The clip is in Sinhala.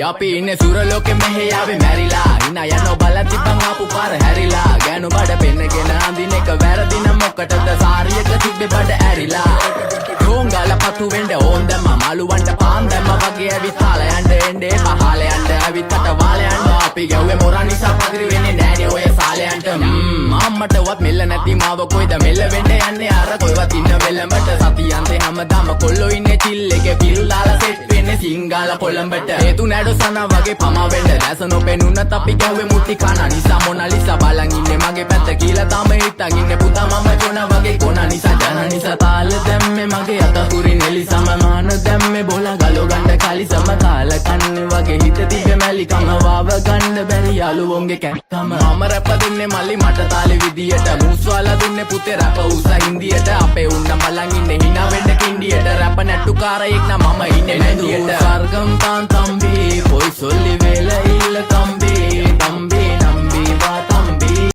අපි ඉන්නේ සුරලෝකෙ මෙහෙ ආවේ මැරිලා ඉන්න යනවා බලන් තිබ්බන් ආපු පාර හැරිලා ගෑනු බඩ පෙන්නගෙන අඳින එක වැරදින මොකටද සාරියක තිබ්බේ බඩ ඇරිලා රෝංගල පතු වෙන්න ඕන් දැම්ම මාළුවන්ට පාන් දැම්ම වගේ ඇවිත් තාල යන්න එන්නේ පහල යන්න ඇවිත් අට වාල යන්න අපි ගැව්වේ මොරා නිසා පදිරි වෙන්නේ නෑනේ ඔය සාලයන්ට අම්මටවත් මෙල්ල නැති මාව කොයිද මෙල්ල වෙන්න යන්නේ අර කොයිවත් ඉන්න වෙලමට සතියන්තේ හැමදාම කොල්ලෝ ඉන්නේ චිල් එකේ පිල් දාලා සෙට් වෙන්නේ සිංගාල කොළඹට හේතු නැඩෝ සන වගේ පමා වෙන්න දැස නොපෙනුනත් අපි ගැව්වේ මුටි කන නිසා මොනාලිසා බලන් ඉන්නේ මගේ පැත්ත කියලා තාම හිටන් ඉන්නේ පුතා මම ජොන වගේ කොන නිසා ජන නිසා තාල දැම්මේ මගේ අතකුරි නෙලි සමමාන දැම්මේ බොල ගලෝ ගන්න කලි සම කාල කන්නේ වගේ හිත තිබ්බේ මැලි කම වාව ගන්න බැරි යාළුවෝන්ගේ කැක්කම මම රැප දෙන්නේ මල්ලි මට තාලේ විදියට මූස්වාලා දුන්නේ පුතේ රැප උසා හින්දියට අපේ උන්න බලන් ඉන්නේ hina වෙන්න කින්ඩියට රැප නැට්ටු කාරයෙක් නම් මම ඉන්නේ නැදියට සර්ගම් තාන් තම්බි පොයි සොල්ලි